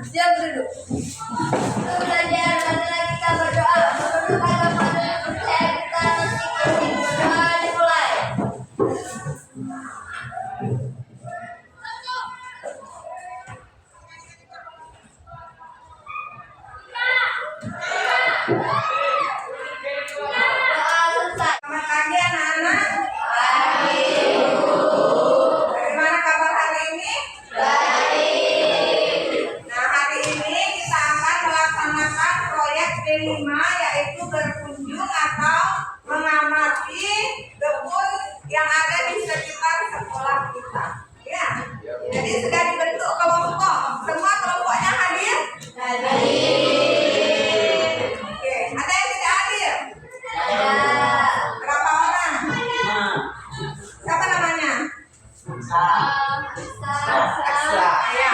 Siap duduk. Untuk belajar, marilah kita berdoa. Berdoa kepada yang percaya kita masing-masing. Berdoa dimulai. Doa selesai. Selamat pagi anak-anak. Pagi, Bu. Bagaimana kabar hari ini? Nah, hari ini kita akan melaksanakan proyek D5, yaitu berkunjung atau mengamati kebun yang ada di sekitar sekolah kita. Ya. Jadi sudah dibentuk kelompok. Semua kelompoknya hadir? Oke, ada yang tidak hadir? Berapa orang? Siapa namanya? Ya.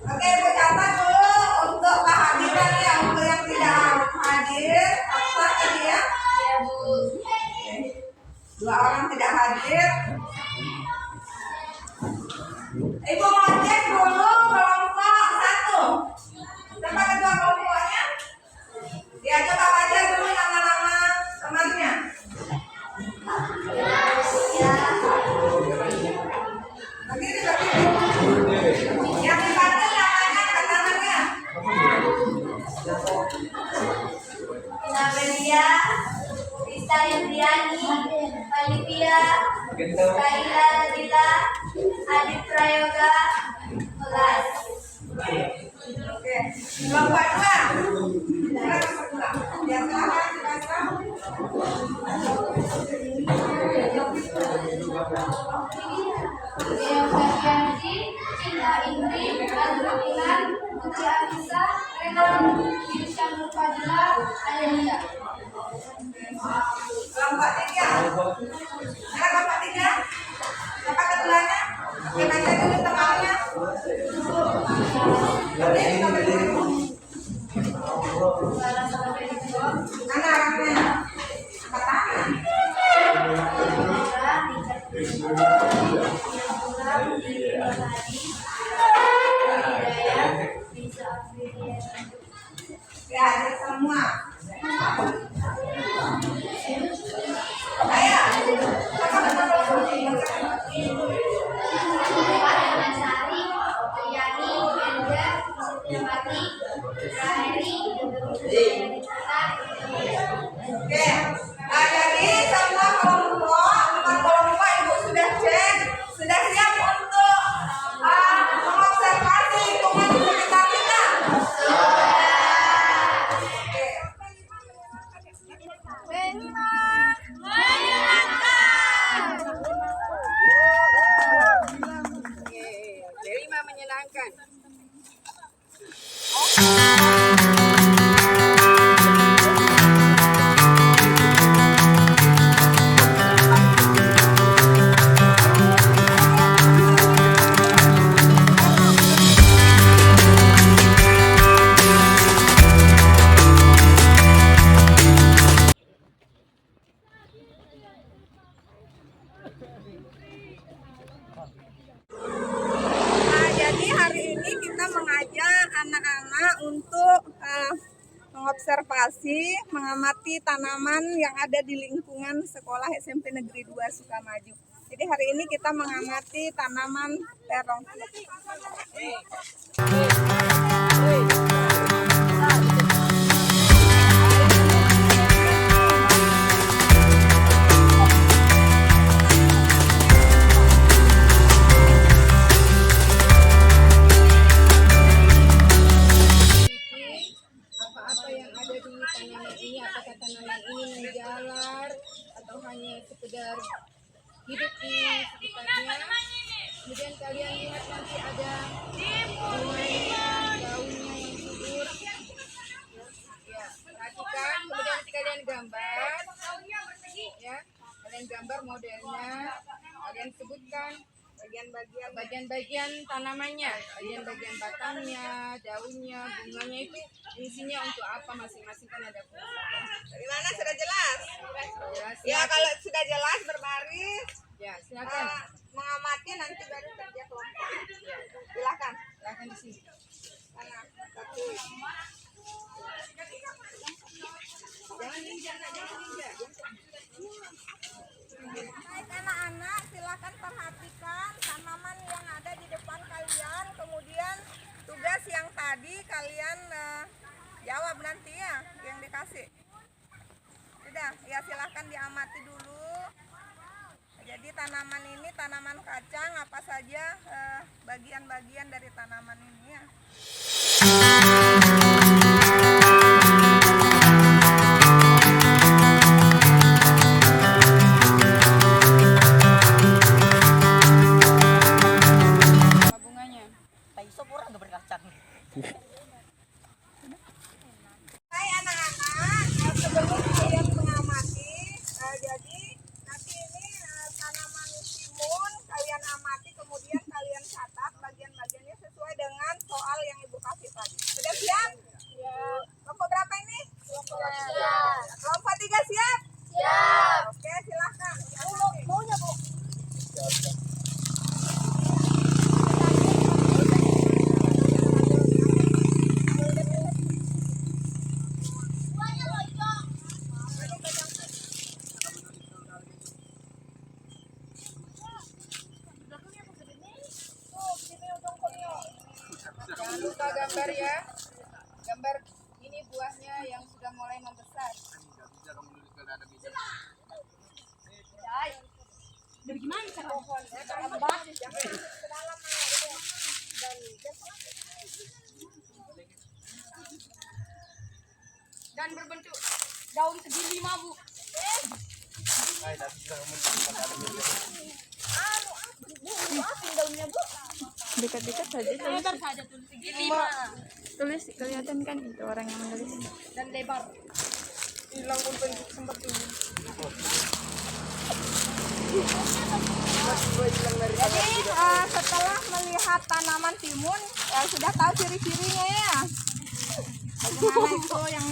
Oke, Ibu catat dulu untuk kehadiran ya, untuk yang tidak hadir. Apa tadi ya? Dua orang tidak hadir. Ibu mau cek dulu kelompok 1. Siapa ketua kelompoknya? Ya, coba baca dulu nama-nama temannya. Berdiri. Yang dipanggil namanya keterangannya. Nabelia, Rita Indriani, Olivia, Kaila Nadila, Adit Prayoga, Melas. Oke. Kelompok 2. Ya, silakan dibaca. Deo Febrianti, Cinta Indri, Azrumilan, Putri Anissa, Renan, Yusya Nur Fadila, Adelia. Kelompok 3. Ada kelompok 3? Siapa ketuanya? Oke, baca dulu temannya. Mana orangnya? Katanya. Ya, ada semua. Ayo. Siapa ketuanya? Sari, Riyani, Enda, Supriyamati, Raheri, Oke. Nah, jadi semua kelompok, 4 kelompok Ibu sudah cek, sudah siap untuk mengobservasi lingkungan di sekitar kita. D5 menyenangkan. Nah, jadi hari ini kita mengajak anak-anak untuk mengobservasi, mengamati tanaman yang ada di lingkungan sekolah SMP Negeri 2 Sukamaju. Jadi hari ini kita mengamati tanaman terong. hidup di sekitarnya. Kemudian kalian lihat nanti ada bunganya, daunnya yang subur. Ya, perhatikan. Kemudian nanti kalian gambar. Ya, kalian gambar modelnya. Kalian sebutkan bagian-bagian tanamannya, bagian-bagian batangnya, daunnya, bunganya itu isinya untuk apa masing-masing kan ada fungsinya. Bagaimana, sudah jelas? Jelas, Ya, kalau sudah jelas berbaris, ya silakan. mengamati nanti baru kerja kelompok. Silakan. Silakan di sini. Sana, satu. Jangan ninja. Baik anak-anak, silakan perhatikan tanaman yang ada di depan kalian. Kemudian tugas yang tadi kalian jawab nanti ya, yang dikasih. Sudah, ya silakan diamati dulu. Jadi tanaman ini tanaman kacang, apa saja bagian-bagian dari tanaman ini ya. Bunganya. Hai anak-anak, sebelum kalian mengamati, jadi nanti ini tanaman timun kalian amati, kemudian kalian catat bagian-bagiannya sesuai dengan soal yang ibu kasih tadi. Sudah siap? Ya. Kelompok berapa ini? Kelompok 3. Kelompok 3 siap? Siap. Oke, silahkan. Maunya bu? Jangan lupa gambar ya. Gambar ini buahnya yang sudah mulai membesar. Dari gimana cara pohon? Dan berbentuk daun segi 5 bu. Dekat-dekat saja tulis. Saja tulis segi 5 Tulis kelihatan kan itu orang yang menulis. dan lebar. Hilang pun bentuk seperti ini. Jadi setelah melihat tanaman timun, sudah tahu ciri-cirinya ya. Bagaimana itu yang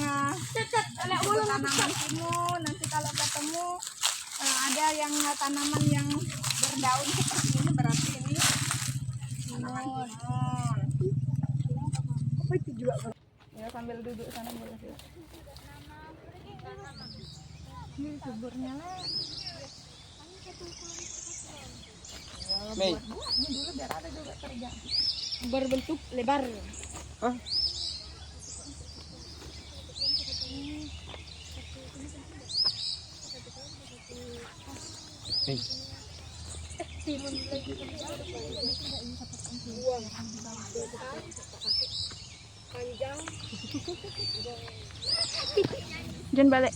itu tanaman timun. Nanti kalau ketemu ada yang tanaman yang berdaun seperti ini, berarti ini timun. Apa itu juga? Ya sambil duduk sana boleh sih. Ini suburnya lah. Mei. Buatnya dulu biar ada juga kerja. Berbentuk lebar. Mei. Jangan balik.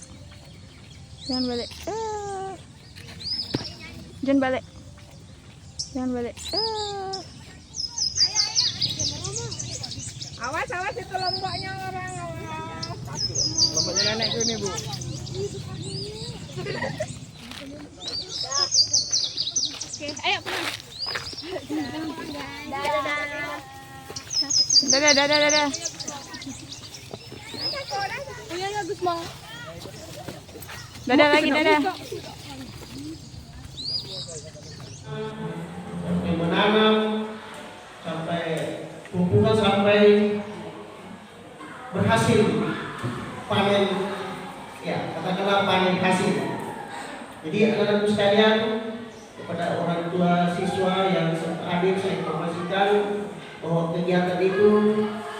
Jangan balik. Jangan balik. Jangan balik. Awas, awas itu lomboknya orang, awas. Lomboknya nenek tuh nih, Bu. Oke, ayo pulang. Dadah. Iya Gus mau. Dadah lagi, dadah. Yang menanam sampai tumbuhan sampai berhasil panen, ya katakanlah panen hasil. Jadi anak-anakku sekalian, kepada orang tua siswa yang hadir saya informasikan bahwa kegiatan itu,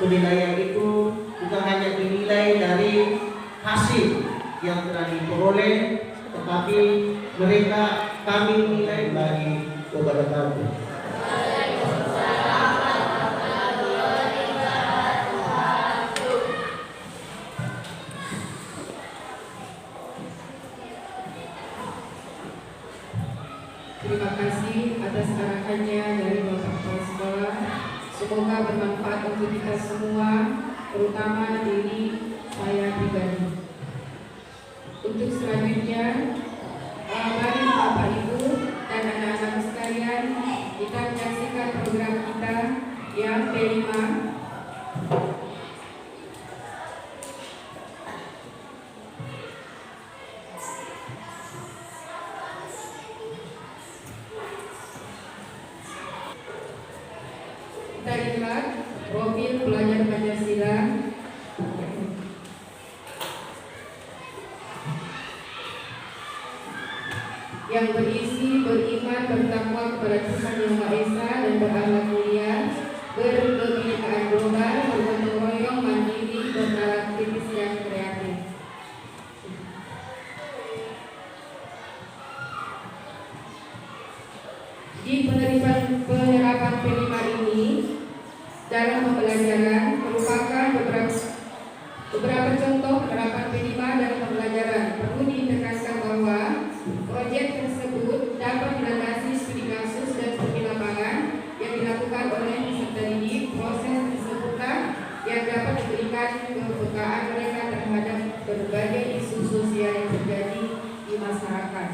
penilaian itu bukan hanya dinilai dari hasil yang telah diperoleh, tetapi kami nilai bagi kepada kamu. hanya dari Bapak Kepala Sekolah. Semoga bermanfaat untuk kita semua, terutama diri saya pribadi. Untuk selanjutnya, mari Bapak Ibu dan anak-anak sekalian, kita menyaksikan program kita yang kelima. Kita lihat profil pelajar Pancasila. Yang berisi beriman, bertakwa kepada Tuhan Yang Maha Esa dan berakhlak mulia, berkebinekaan global, bergotong royong, mandiri, bernalar kritis dan kreatif. Di penerapan P5 ini dalam pembelajaran merupakan beberapa contoh penerapan P5 dalam pembelajaran. Perlu ditekankan bahwa proyek tersebut dapat dilandasi studi kasus dan studi lapangan yang dilakukan oleh peserta didik. Proses tersebutlah yang dapat memberikan kepekaan mereka terhadap berbagai isu sosial yang terjadi di masyarakat.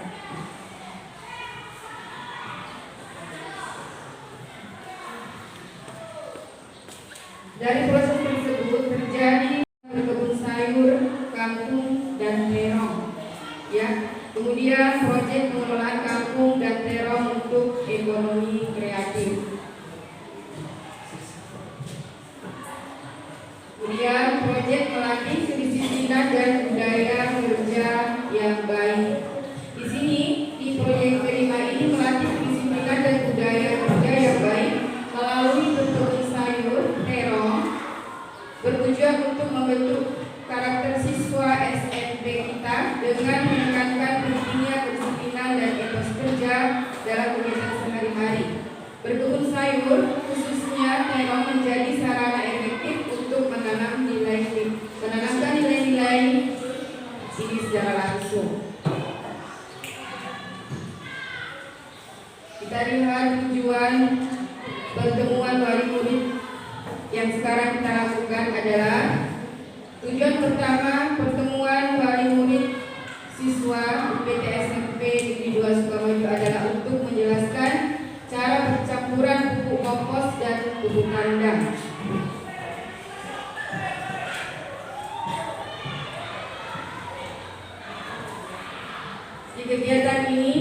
Dari proses tersebut terjadi berkebun sayur, kangkung, dan terong. Ya, kemudian proyek pengelolaan kampung dan terong untuk ekonomi kreatif. Kemudian proyek melatih kedisiplinan dan budaya kerja yang baik. Di sini di proyek kelima ini melatih kedisiplinan dan budaya kerja yang baik melalui berkebun sayur, terong, bertujuan untuk membentuk karakter siswa SMP kita dengan menekankan pentingnya kedisiplinan dan etos kerja dalam kegiatan sehari-hari. Berkebun sayur, khususnya terong, menjadi sarana efektif untuk menanamkan nilai-nilai ini secara langsung. Kita lihat tujuan pertemuan wali murid yang sekarang kita lakukan adalah tujuan pertama, pertemuan wali murid siswa UPT SMP Negeri 2 Sukamaju adalah untuk menjelaskan cara percampuran pupuk kompos dan pupuk kandang. Di kegiatan ini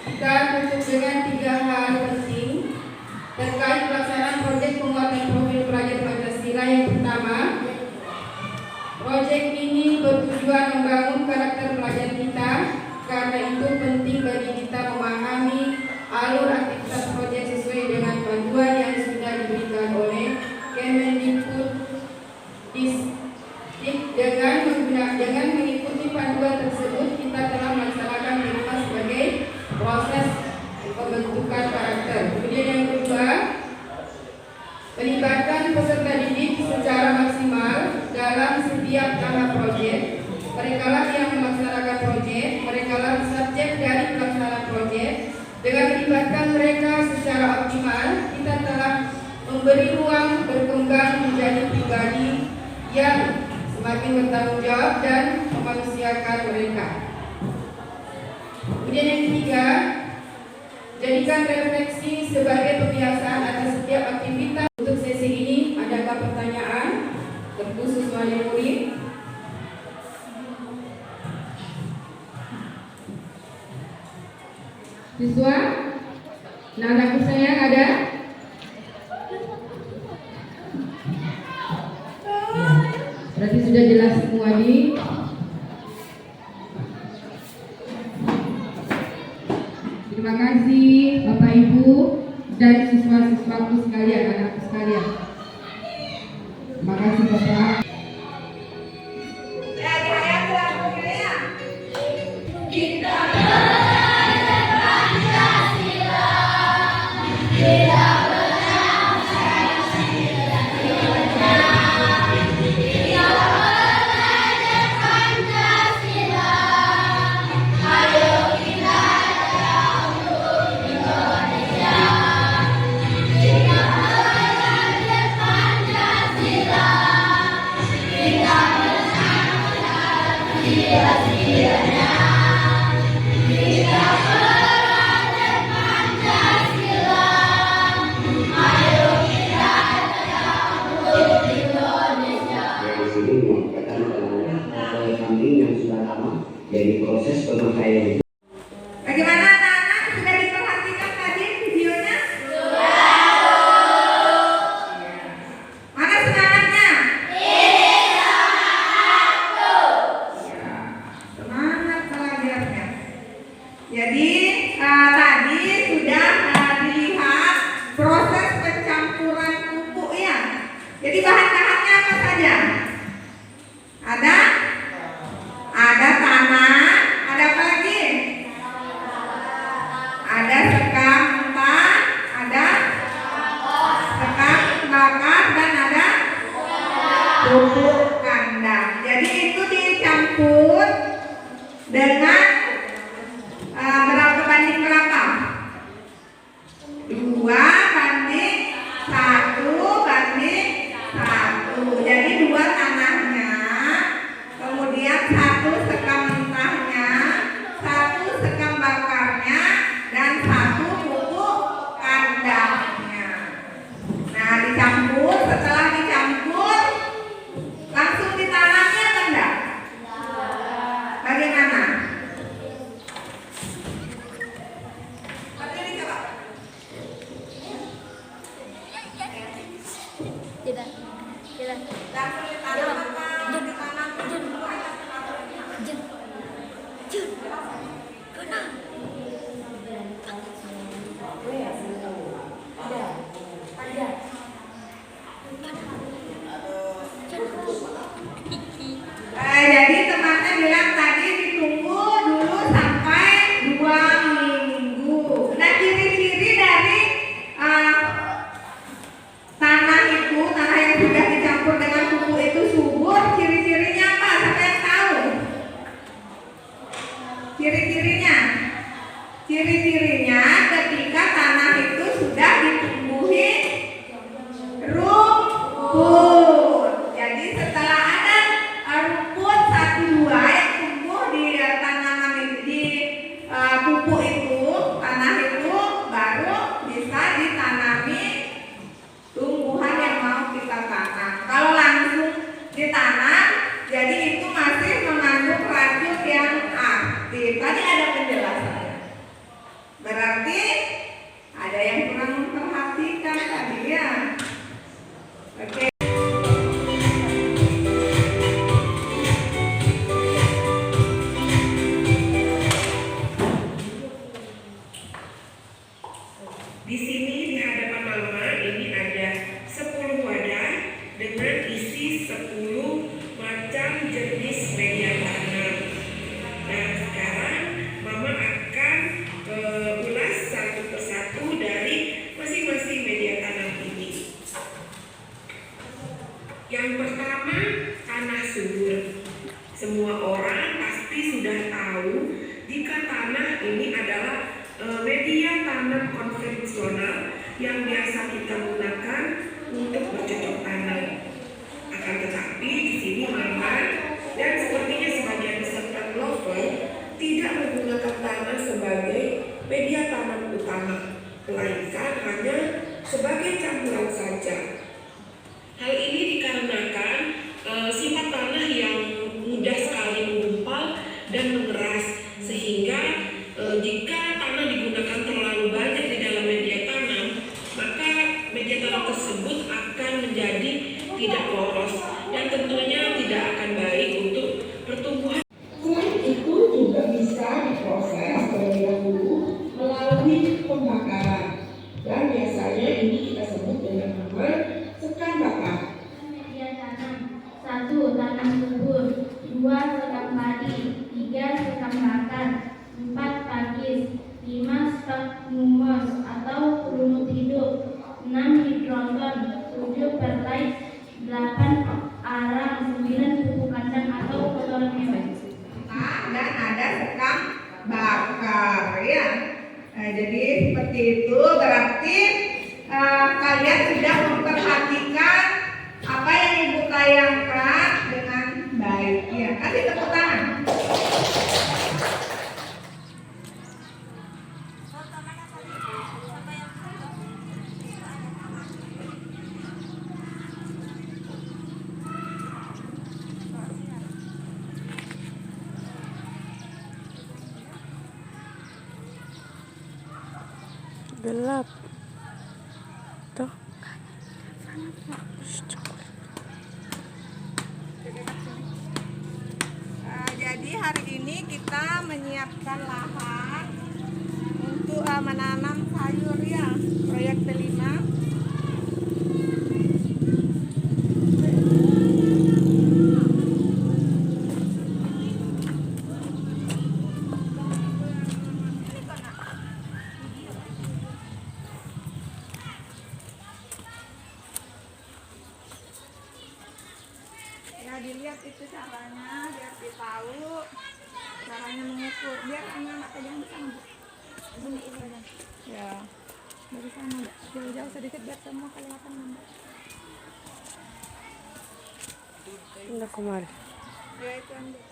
kita tutup dengan 3 hal penting terkait pelaksanaan proyek penguatan profil pelajar Pancasila. Yang pertama, proyek ini bertujuan membangun karakter pelajar kita. Karena itu penting bagi kita memahami alur aktivitas proyek sesuai dengan panduan yang sudah diberikan oleh Kemendikbudristek. Dengan mengikuti panduan tersebut, kita telah melaksanakan P5 sebagai proses pembentukan karakter. Kemudian yang kedua, melibatkan peserta didik secara maksimal dalam setiap tahap proyek. Mereka lah yang melaksanakan proyek, mereka lah subjek dari pelaksanaan proyek. Dengan melibatkan mereka secara optimal, kita telah memberi ruang berkembang menjadi pribadi yang semakin bertanggung jawab dan memanusiakan mereka. Kemudian yang ketiga, jadikan refleksi sebagai kebiasaan atas setiap aktivitas. Untuk sesi ini, adakah pertanyaan terkhusus wali murid? Siswa, anak-anakku sayang ada? Berarti sudah jelas semua di. Terima kasih Bapak Ibu dan siswa-siswaku sekalian, anak-anakku sekalian. Terima kasih Bapak. Ayo kita untuk Indonesia. pertama. Jadi proses pemakaian Bagaimana anak-anak? Sudah diperhatikan tadi videonya? Mana semangatnya? Semangat pelajarnya. Jadi tadi sudah dilihat proses pencampuran pupuk ya. Jadi bahan-bahannya apa saja? Ada tanah, ada apa lagi? Ada sekam mentah, ada sekam bakar, dan ada pupuk kandang. Jadi itu dicampur dengan berapa banding berapa? 2 banding 1 banding 1. Jadi 2 tanahnya, kemudian 1 sekam mentahnya, 1 sekam bakarnya, dan 1 pupuk kandangnya. Nah, dicampur. Setelah dicampur langsung ditanamnya atau enggak? Bagaimana? Berdiri coba. Tidak. Langsung ditanam apa? Ditanam dulu atau jadi temannya bilang tadi ditunggu dulu sampai 2 minggu. Nah, ciri-ciri dari tanah yang sudah dicampur dengan pupuk itu subur, ciri-cirinya apa? Siapa yang tahu? Ciri-cirinya ketika tanah itu sudah ditumbuhi rumput. Jadi setelah ada rumput 1-2 yang tumbuh di tanaman itu, di pupuk itu, tanah itu baru bisa ditanami tumbuhan yang mau kita tanam. Kalau langsung ditanam, jadi itu masih mengandung racun yang aktif. Tadi ada penjelasannya. Berarti ada yang kurang memperhatikan tadi ya. Oke. Di sini di hadapan Mama ini ada 10 wadah dengan isi 10 macam jenis media tanam. Nah, sekarang Mama akan ulas satu persatu dari masing-masing media tanam ini. Yang pertama, tanah subur. Semua orang pasti sudah tahu jika tanah ini adalah media tanam konvensional yang biasa kita gunakan untuk bercocok tanam. Akan tetapi di sini Mama dan sepertinya sebagian peserta Clover tidak menggunakan tanah sebagai media tanam utama, melainkan hanya sebagai campuran saja. Hal ini dikarenakan sifat tanah yang mudah sekali menggumpal dan mengeras, sehingga jika tanah digunakan terlalu banyak di dalam media tanam, maka media tanam tersebut akan menjadi tidak poros dan tentunya tidak akan baik untuk pertumbuhan. Selain itu juga bisa diproses terlebih dahulu melalui pembakaran, dan biasanya ini kita sebut dengan nama sekam bakar. Media tanam 1. Tanah subur, 2. Sekam padi, 3. Sekam bakar, 4. Pakis, 5. Stok humus atau rumput hidup, 6. Hidroton, 7. Perlite, 8. Arang, 9. Pupuk kandang atau kotoran hewan. Dan ada sekam bakar ya. Nah, jadi seperti itu berarti kalian sudah memperhatikan apa yang Ibu tayangkan dengan baik ya. Kasih tepuk tangan. gelap. Tuh. Jadi hari ini kita menyiapkan lahan untuk menanam sayur ya, proyek T5. Ya dilihat itu caranya, biar ditahu caranya mengukur, biar anak-anak yang bisa ngambil. Ya dari sana Mbak, jauh-jauh sedikit biar semua kelihatan Mbak. Udah kemarin. Ya itu ambil.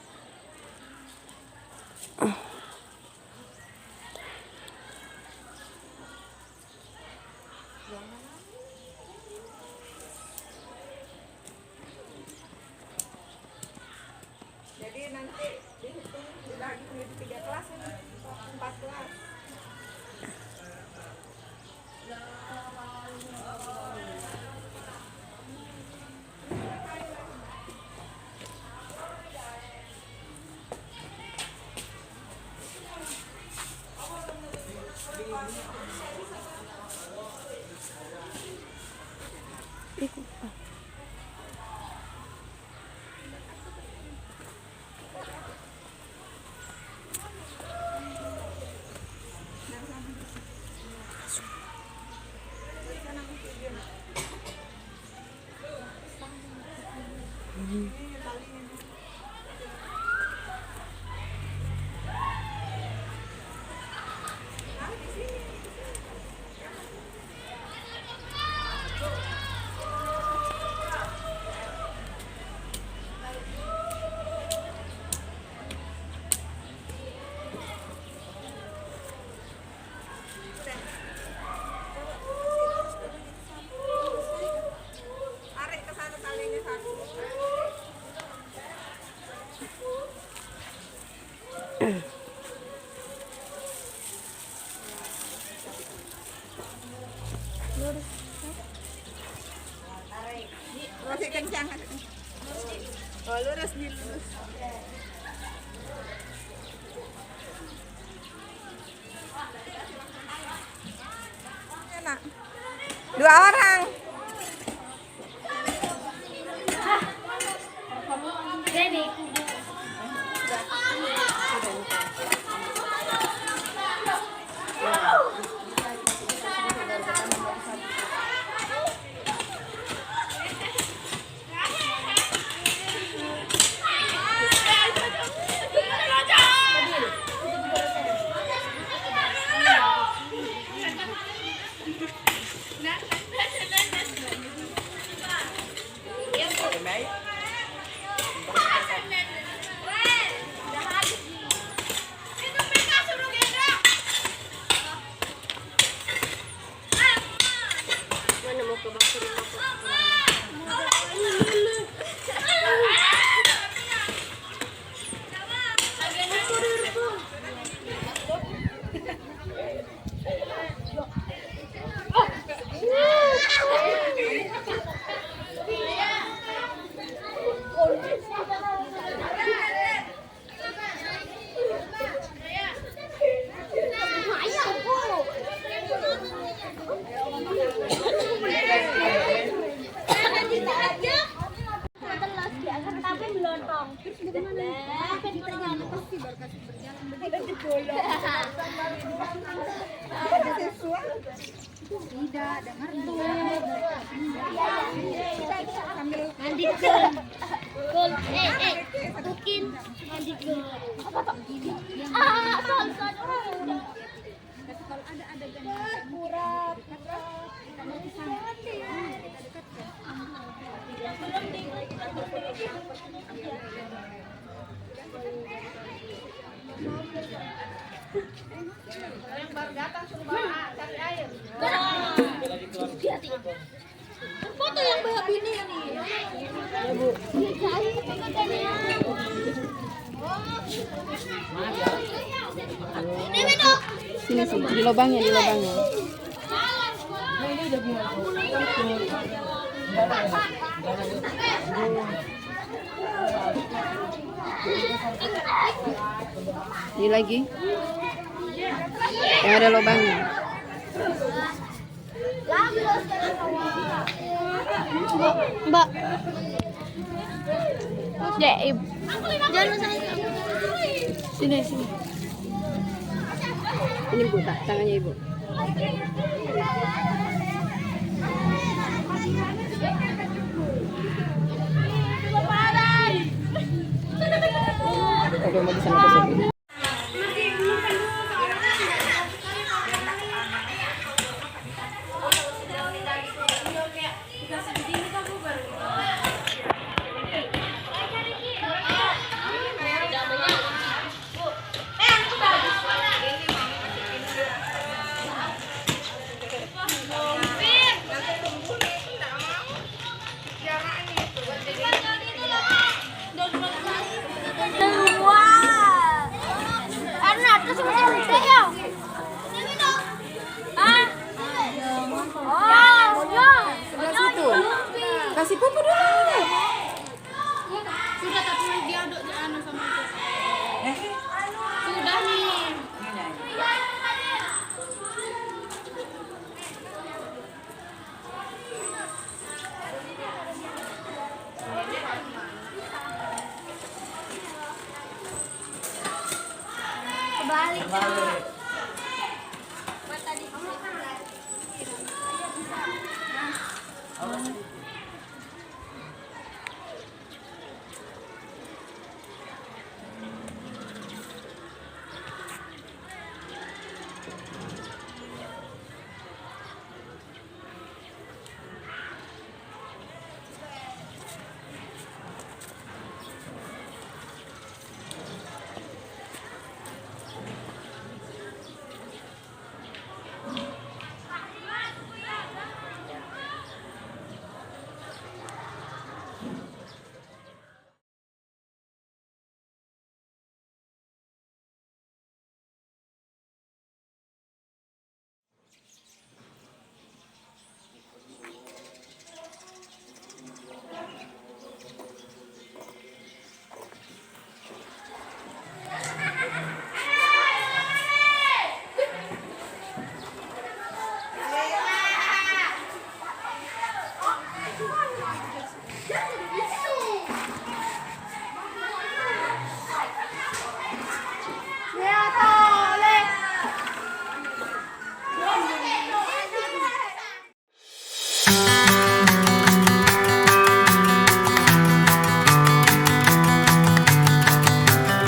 Jadi nanti dihitung dibagi menjadi 3 kelas ini, 4 kelas. Tarik ke sana talinya satu. Tarik. Masih kencang. Oh, lurus dilurus. Enak. 2 orang. Yang baru datang suruh bawa cari air. Foto yang bahap ini ya nih. Ya Bu. Sini di lubangnya, di lubangnya. Ini lagi. Yang ada lubangnya. Mbak. Ya, Ibu. Jangan Sini, sini. Ini Bu, tangannya Ibu. Oke, mau di sana ke sini. Kasih pupu dulu. Sudah tapi diaduk anu sama itu. Sudah nih. Kebalik.